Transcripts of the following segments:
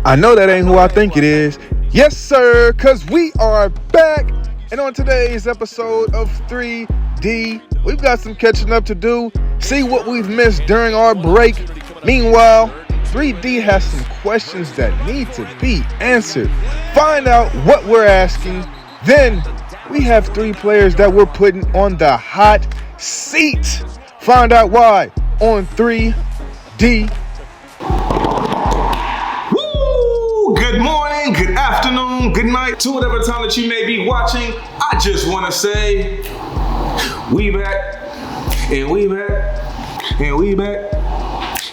I know that ain't who I think it is. Yes, sir, because we are back. And on today's episode of 3D, we've got some catching up to do. See what we've missed during our break. Meanwhile, 3D has some questions that need to be answered. Find out what we're asking. Then we have 3 players that we're putting on the hot seat. Find out why on 3D. Good morning, good afternoon, good night, to whatever time that you may be watching. I just want to say, we back, and we back, and we back,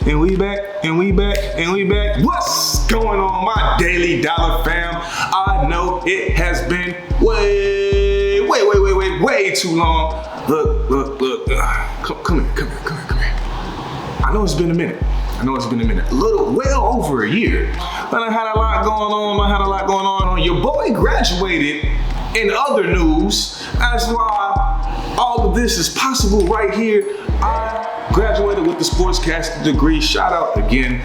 and we back, and we back, and we back. What's going on, my Daily Dollar fam? I know it has been way too long. Look. Come here. I know it's been a minute. Well over a year. But I had a lot going on. Your boy graduated in other news. That's why all of this is possible right here. I graduated with the sportscasting degree. Shout out again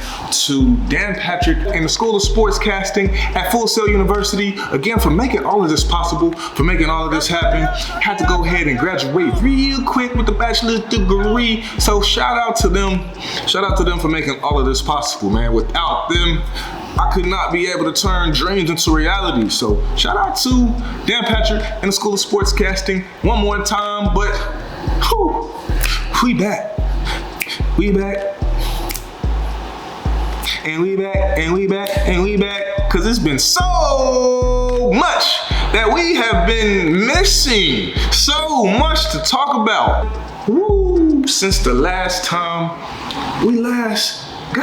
to Dan Patrick and the School of Sportscasting at Full Sail University. Again, for making all of this possible, for making all of this happen. Had to go ahead and graduate real quick with the bachelor's degree. So shout out to them. Shout out to them for making all of this possible, man. Without them, I could not be able to turn dreams into reality. So shout out to Dan Patrick and the School of Sportscasting one more time. But we back. We back. And we back, and we back, and we back. Cause it's been so much that we have been missing. So much to talk about. Since the last time we got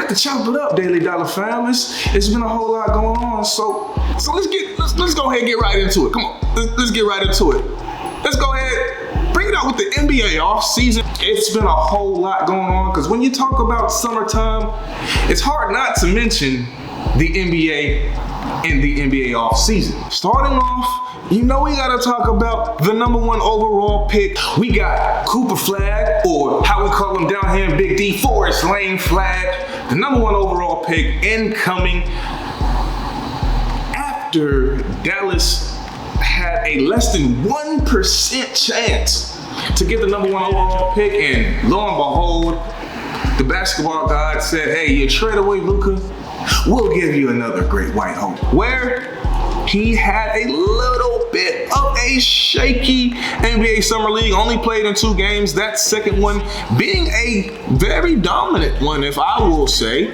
to chop it up, Daily Dollar fam. It's been a whole lot going on. So let's go ahead and get right into it. Come on, let's get right into it. Let's go ahead, bring it out with the NBA off season. It's been a whole lot going on because when you talk about summertime, it's hard not to mention the NBA and the NBA off season. Starting off, you know we gotta talk about the number 1 overall pick. We got Cooper Flag, or how we call him down here in Big D, Forest Lane Flag, the number 1 overall pick incoming after Dallas had a less than 1% chance to get the number 1 overall pick, and lo and behold, the basketball god said, hey, you trade away Luka, we'll give you another great white hope. Where he had a little bit of a shaky NBA Summer League, only played in 2 games, that second one being a very dominant one, if I will say.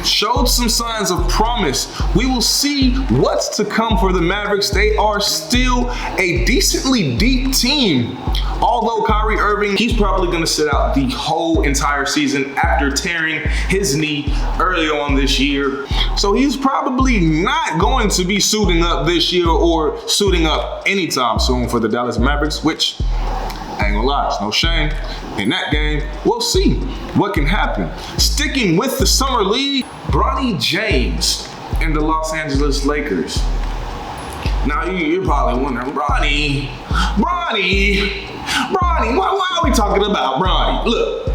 Showed some signs of promise. We will see what's to come for the Mavericks. They are still a decently deep team. Although Kyrie Irving, he's probably going to sit out the whole entire season after tearing his knee early on this year. So he's probably not going to be suiting up this year or suiting up anytime soon for the Dallas Mavericks, which, I ain't gonna lie, it's no shame. In that game, we'll see what can happen. Sticking with the Summer League, Bronny James and the Los Angeles Lakers. Now you're probably wondering, Bronny, why are we talking about Bronny? Look,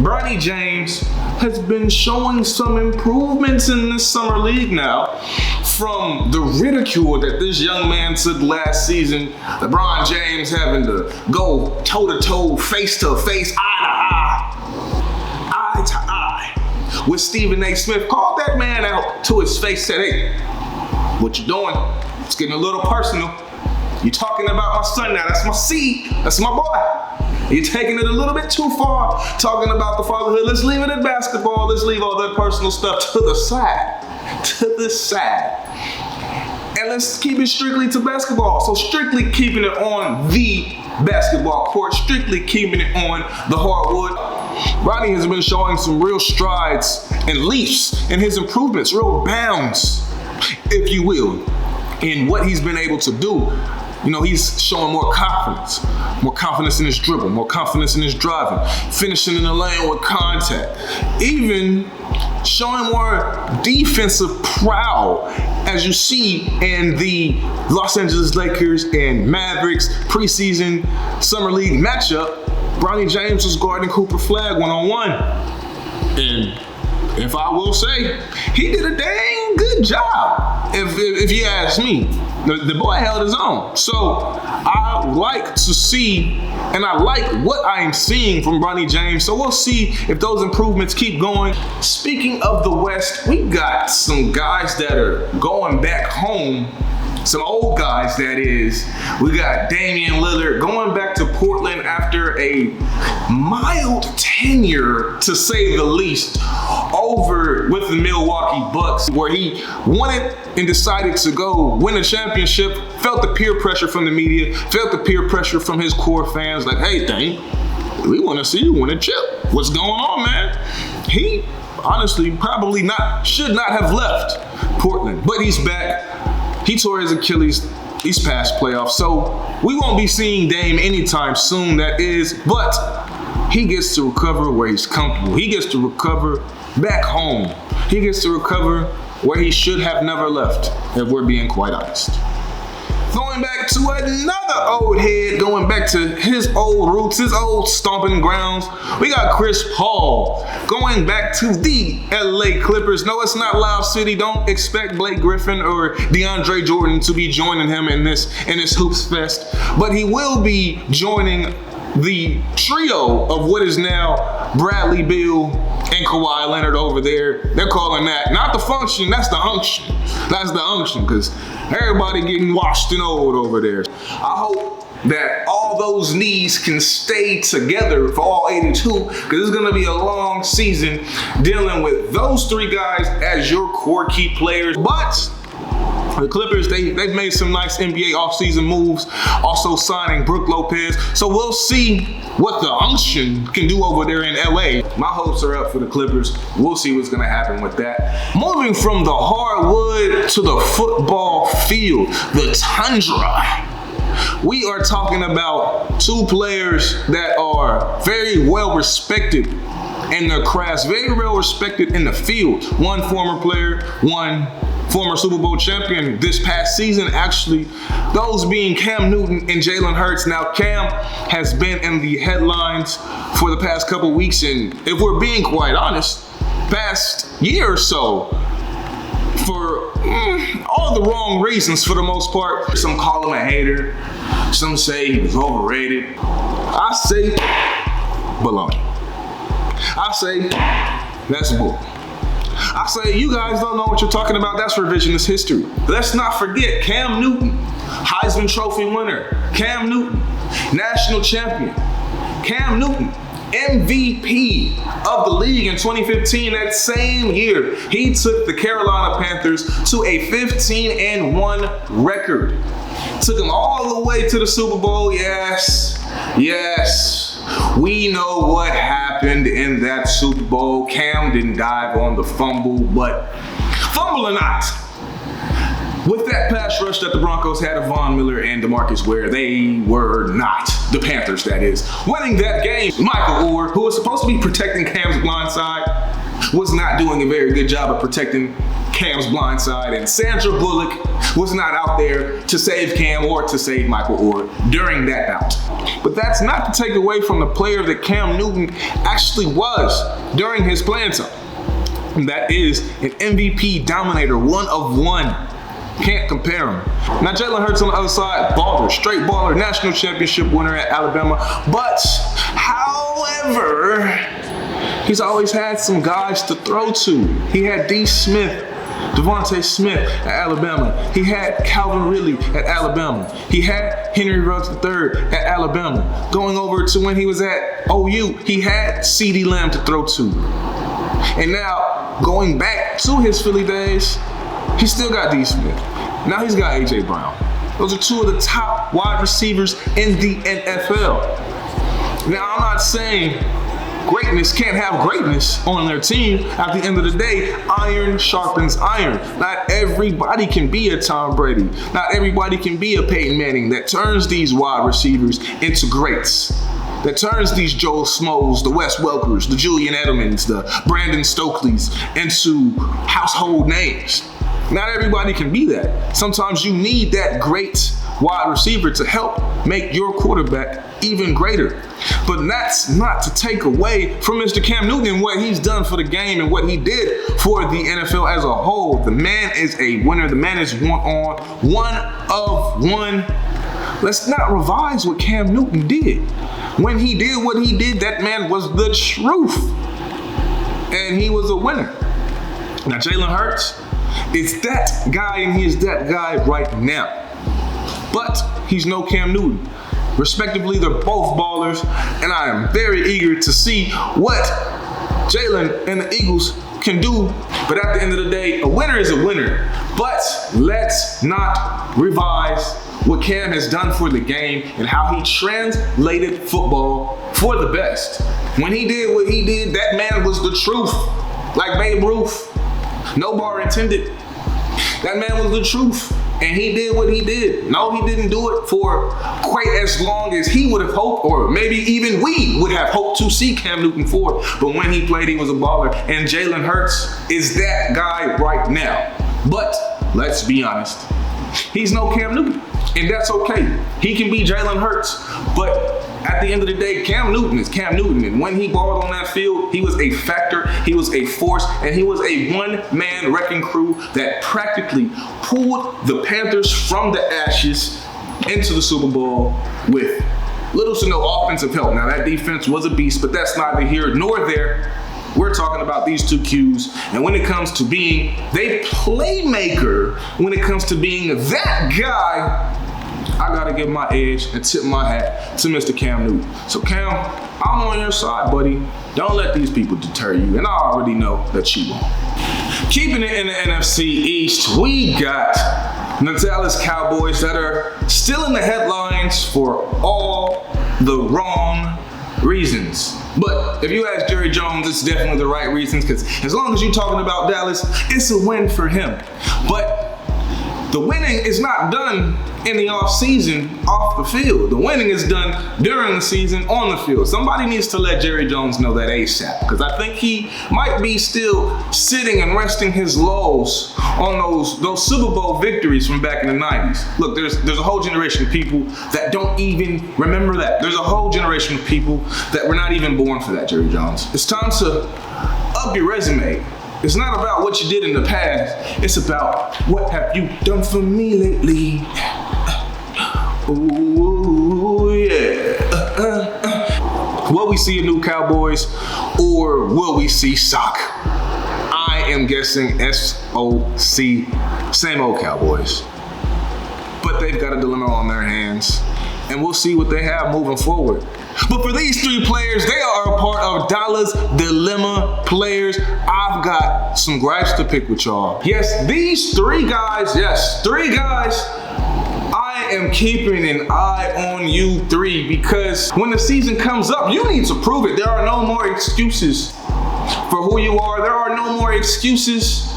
Bronny James has been showing some improvements in this Summer League now. From the ridicule that this young man took last season, LeBron James having to go toe-to-toe, face-to-face, eye-to-eye with Stephen A. Smith, called that man out to his face, said, hey, what you doing? It's getting a little personal. You talking about my son now, that's my seed, that's my boy. You're taking it a little bit too far, talking about the fatherhood. Let's leave it at basketball. Let's leave all that personal stuff to the side. And let's keep it strictly to basketball. So strictly keeping it on the basketball court, strictly keeping it on the hardwood. Bronny has been showing some real strides and leaps in his improvements, real bounds, if you will, in what he's been able to do. You know, he's showing more confidence in his dribble, more confidence in his driving, finishing in the lane with contact, even showing more defensive prowl, as you see in the Los Angeles Lakers and Mavericks preseason Summer League matchup. Bronny James was guarding Cooper Flag one-on-one. And if I will say, he did a dang good job, if you ask me. The boy held his own. So I like to see, and I like what I am seeing from Bronny James. So we'll see if those improvements keep going. Speaking of the West, we got some guys that are going back home. Some old guys, that is. We got Damian Lillard going back to Portland after a mild tenure, to say the least, over with the Milwaukee Bucks, where he wanted and decided to go win a championship, felt the peer pressure from the media, felt the peer pressure from his core fans, like, hey, Dame, we want to see you win a chip. What's going on, man? He honestly probably should not have left Portland, but he's back. He tore his Achilles. He's past playoffs, so we won't be seeing Dame anytime soon, that is, but he gets to recover where he's comfortable. He gets to recover back home. He gets to recover where he should have never left, if we're being quite honest. Going back to another old head, going back to his old roots, his old stomping grounds, we got Chris Paul going back to the LA Clippers. No, it's not Loud City. Don't expect Blake Griffin or DeAndre Jordan to be joining him in this Hoops Fest, but he will be joining the trio of what is now Bradley Beal and Kawhi Leonard over there. They're calling that not the function, that's the unction. That's the unction, because everybody getting washed and old over there. I hope that all those knees can stay together for all 82, because it's going to be a long season dealing with those three guys as your core key players. But the Clippers, they've made some nice NBA offseason moves, also signing Brook Lopez. So we'll see what the unction can do over there in LA. My hopes are up for the Clippers. We'll see what's going to happen with that. Moving from the hardwood to the football field, the tundra. We are talking about two players that are very well respected in their crafts, very well respected in the field. One former player, one former Super Bowl champion this past season, actually, those being Cam Newton and Jalen Hurts. Now, Cam has been in the headlines for the past couple weeks, and if we're being quite honest, past year or so, for all the wrong reasons for the most part. Some call him a hater, some say he was overrated. I say baloney. I say that's bull. I say, you guys don't know what you're talking about. That's revisionist history. Let's not forget Cam Newton, Heisman Trophy winner. Cam Newton, national champion. Cam Newton, MVP of the league in 2015. That same year, he took the Carolina Panthers to a 15-1 record. Took them all the way to the Super Bowl. Yes. We know what happened in that Super Bowl. Cam didn't dive on the fumble, but fumble or not, with that pass rush that the Broncos had of Von Miller and DeMarcus Ware, they were not, the Panthers that is, winning that game. Michael Orr, who was supposed to be protecting Cam's blind side, was not doing a very good job of protecting Cam's blind side, and Sandra Bullock was not out there to save Cam or to save Michael Orr during that bout. But that's not to take away from the player that Cam Newton actually was during his playing time. And that is an MVP dominator, one of one. Can't compare him. Now Jalen Hurts on the other side, baller, straight baller, national championship winner at Alabama. But, however, he's always had some guys to throw to. He had D. Smith, Devontae Smith at Alabama. He had Calvin Ridley at Alabama. He had Henry Ruggs III at Alabama. Going over to when he was at OU, he had CeeDee Lamb to throw to. And now, going back to his Philly days, he still got D. Smith. Now he's got A.J. Brown. Those are two of the top wide receivers in the NFL. Now, I'm not saying greatness can't have greatness on their team. At the end of the day, iron sharpens iron. Not everybody can be a Tom Brady. Not everybody can be a Peyton Manning that turns these wide receivers into greats. That turns these Joel Smoes, the Wes Welkers, the Julian Edelmans, the Brandon Stoklys into household names. Not everybody can be that. Sometimes you need that great wide receiver to help make your quarterback even greater. But that's not to take away from Mr. Cam Newton and what he's done for the game and what he did for the NFL as a whole. The man is a winner. The man is one of one. Let's not revise what Cam Newton did. When he did what he did, that man was the truth. And he was a winner. Now, Jalen Hurts is that guy, and he is that guy right now. But he's no Cam Newton. Respectively, they're both ballers, and I am very eager to see what Jalen and the Eagles can do. But at the end of the day, a winner is a winner. But let's not revise what Cam has done for the game and how he translated football for the best. When he did what he did, that man was the truth. Like Babe Ruth. No bar intended. That man was the truth. And he did what he did. No, he didn't do it for quite as long as he would have hoped, or maybe even we would have hoped to see Cam Newton for. But when he played, he was a baller. And Jalen Hurts is that guy right now. But let's be honest, he's no Cam Newton. And that's okay. He can be Jalen Hurts. But at the end of the day, Cam Newton is Cam Newton. And when he balled on that field, he was a factor, he was a force, and he was a one-man wrecking crew that practically pulled the Panthers from the ashes into the Super Bowl with little to no offensive help. Now, that defense was a beast, but that's neither here nor there. We're talking about these two Qs. And when it comes to being the playmaker, when it comes to being that guy, I gotta give my edge and tip my hat to Mr. Cam Newton. So Cam, I'm on your side, buddy. Don't let these people deter you, and I already know that you won't. Keeping it in the NFC East, we got the Dallas Cowboys that are still in the headlines for all the wrong reasons. But if you ask Jerry Jones, it's definitely the right reasons, because as long as you're talking about Dallas, it's a win for him. But the winning is not done in the off-season off the field. The winning is done during the season on the field. Somebody needs to let Jerry Jones know that ASAP, because I think he might be still sitting and resting his laurels on those Super Bowl victories from back in the 90s. Look, there's a whole generation of people that don't even remember that. There's a whole generation of people that were not even born for that, Jerry Jones. It's time to up your resume. It's not about what you did in the past. It's about what have you done for me lately. Ooh, yeah. Will we see a new Cowboys, or will we see SOC? I am guessing SOC, same old Cowboys. But they've got a dilemma on their hands, and we'll see what they have moving forward. But for these three players, they are a part of Dollars Dilemma Players. I've got some gripes to pick with y'all. Yes, these three guys, I am keeping an eye on you three, because when the season comes up, you need to prove it. There are no more excuses for who you are. There are no more excuses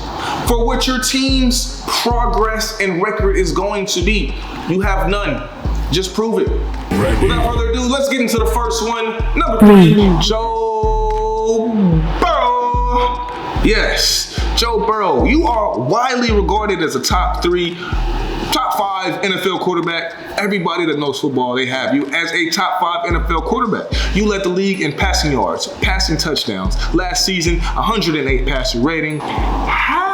for what your team's progress and record is going to be. You have none. Just prove it. Right. Without further ado, let's get into the first one. Number 3, Joe Burrow. Yes, Joe Burrow. You are widely regarded as a top 5 NFL quarterback. Everybody that knows football, they have you as a top 5 NFL quarterback. You led the league in passing yards, passing touchdowns. Last season, 108 passer rating. However,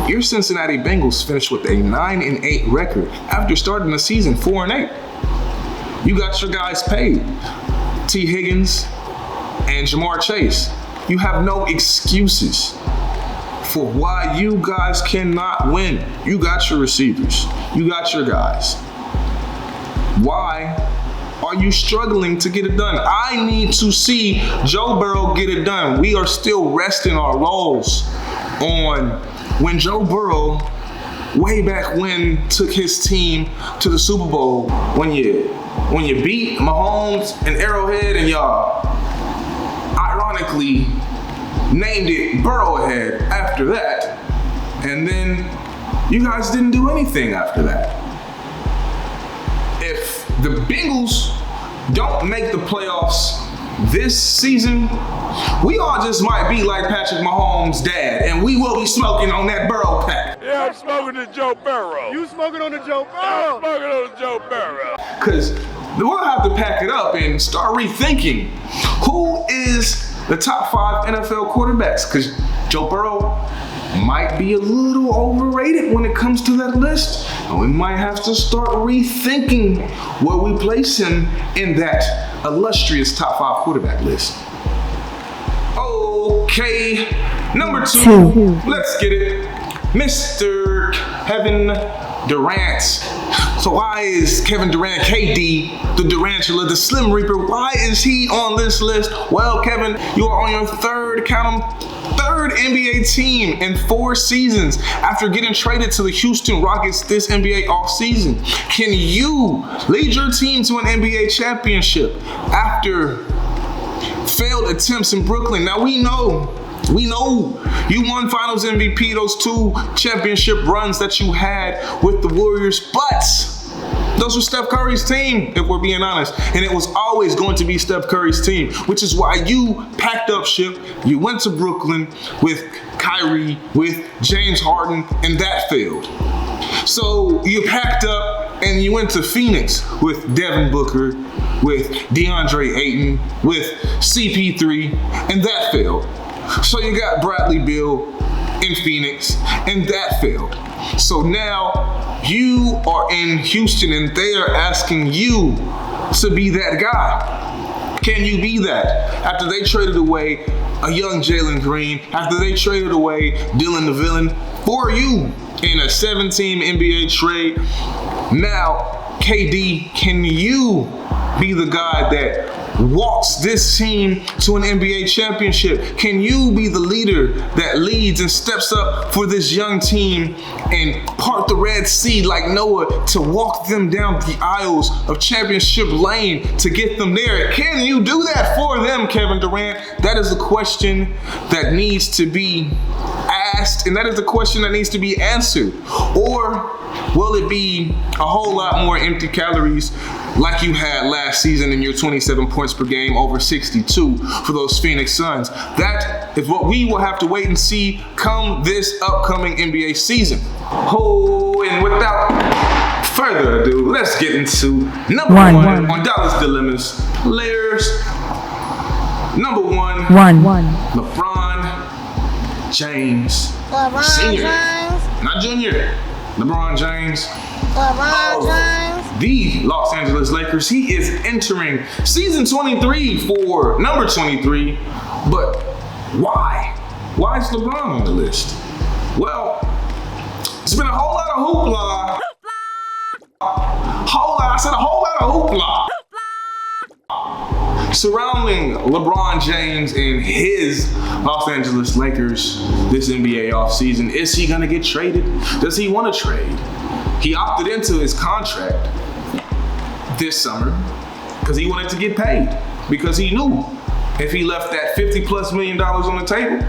your Cincinnati Bengals finished with a 9-8 record after starting the season 4-8. You got your guys paid. T. Higgins and Jamar Chase. You have no excuses for why you guys cannot win. You got your receivers. You got your guys. Why are you struggling to get it done? I need to see Joe Burrow get it done. We are still resting our laurels on when Joe Burrow, way back when, took his team to the Super Bowl, when you beat Mahomes and Arrowhead, and y'all ironically named it Burrowhead after that, and then you guys didn't do anything after that. If the Bengals don't make the playoffs this season, we all just might be like Patrick Mahomes' dad, and we will be smoking on that Burrow pack. Yeah, I'm smoking the Joe Burrow. You smoking on the Joe Burrow? I'm smoking on the Joe Burrow. Because we'll have to pack it up and start rethinking who is the top 5 NFL quarterbacks. Because Joe Burrow might be a little overrated when it comes to that list. And we might have to start rethinking where we place him in that illustrious top 5 quarterback list. Okay, number 2, let's get it. Mr. Kevin Durant. So why is Kevin Durant, KD, the Durantula, the Slim Reaper, why is he on this list? Well, Kevin, you are on your third NBA team in 4 seasons after getting traded to the Houston Rockets this NBA offseason. Can you lead your team to an NBA championship after failed attempts in Brooklyn? Now we know you won Finals MVP those 2 championship runs that you had with the Warriors, but those were Steph Curry's team, if we're being honest. And it was always going to be Steph Curry's team, which is why you packed up ship. You went to Brooklyn with Kyrie, with James Harden, and that failed. So you packed up and you went to Phoenix with Devin Booker, with DeAndre Ayton, with CP3, and that failed. So you got Bradley Beal in Phoenix, and that failed. So now you are in Houston and they are asking you to be that guy. Can you be that? After they traded away a young Jalen Green, after they traded away Dylan the Villain for you in a 7-team NBA trade, now KD, can you be the guy that walks this team to an NBA championship? Can you be the leader that leads and steps up for this young team and part the Red Sea like Noah to walk them down the aisles of championship lane to get them there? Can you do that for them, Kevin Durant? That is a question that needs to be asked, and that is the question that needs to be answered. Or will it be a whole lot more empty calories like you had last season in your 27 points per game over 62 for those Phoenix Suns? That is what we will have to wait and see come this upcoming NBA season. Oh, and without further ado, let's get into number one on Dollars Dilemmas Players. Number one. LeBron James Sr. Not Junior. LeBron James. The Los Angeles Lakers. He is entering season 23 for number 23. But why? Why is LeBron on the list? Well, it's been a whole lot of hoopla. I said a whole lot of hoopla surrounding LeBron James and his Los Angeles Lakers this NBA offseason. Is he gonna get traded? Does he want to trade? He opted into his contract this summer because he wanted to get paid, because he knew if he left that $50+ million on the table,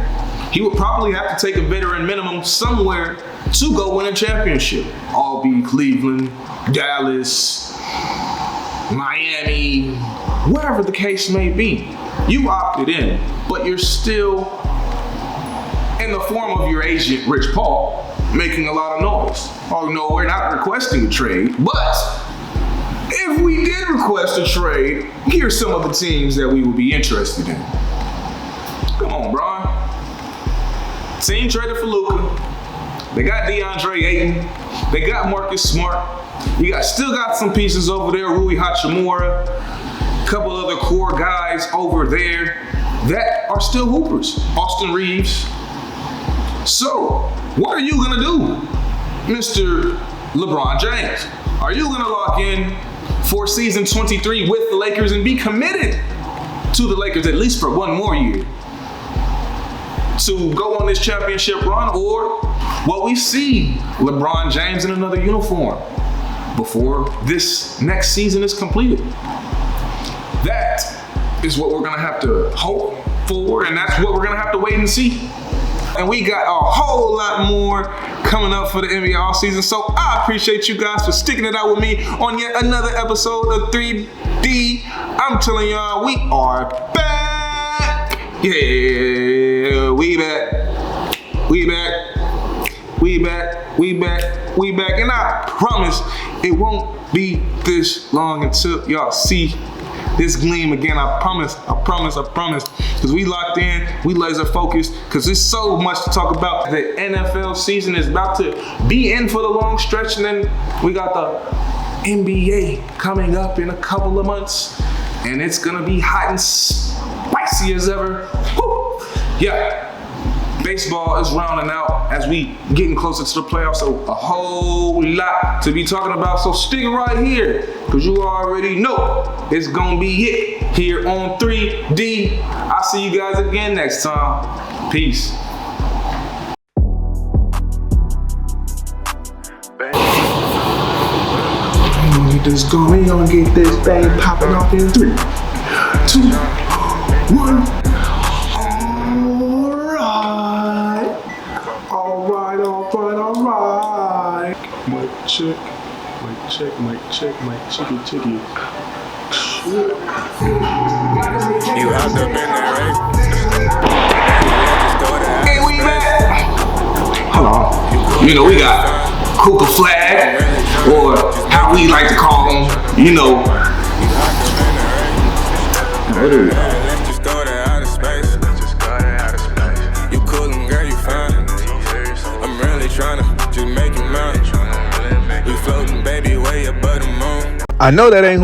he would probably have to take a veteran minimum somewhere to go win a championship. All be Cleveland, Dallas, Miami, wherever the case may be. You opted in, but you're still, in the form of your agent, Rich Paul, making a lot of noise. Oh no, we're not requesting a trade, but if we did request a trade, here's some of the teams that we would be interested in. Come on, Bron. Team traded for Luka. They got DeAndre Ayton. They got Marcus Smart. You still got some pieces over there, Rui Hachimura, a couple other core guys over there that are still hoopers. Austin Reeves. So, what are you gonna do, Mr. LeBron James? Are you gonna lock in for season 23 with the Lakers and be committed to the Lakers at least for one more year to go on this championship run? Or will we see LeBron James in another uniform before this next season is completed? That is what we're gonna have to hope for, and that's what we're gonna have to wait and see. And we got a whole lot more coming up for the NBA offseason. So I appreciate you guys for sticking it out with me on yet another episode of 3D. I'm telling y'all, we are back. Yeah, we back. We back. We back. We back. We back. And I promise it won't be this long until y'all see this gleam again. I promise. I promise. I promise. Because we locked in, we laser focused, because there's so much to talk about. The NFL season is about to be in for the long stretch, and then we got the NBA coming up in a couple of months, and it's gonna be hot and spicy as ever. Woo! Yeah, baseball is rounding out as we getting closer to the playoffs, so a whole lot to be talking about. So stick right here, because you already know it's gonna be it here on 3D. I'll see you guys again next time. Peace. Get this going, gonna get this bang popping off in 3, 2, 1. Alright. Mic check, mic check, mic check, mic checky. You hopped up in there, right? Hey, we back. Hold on. You know, we got Hookah Flag, or how we like to call them, you know. Let's just go to outer space. You cool and girl, you fine. I'm really tryna just make you mine. We floating, baby, way above the moon. I know that ain't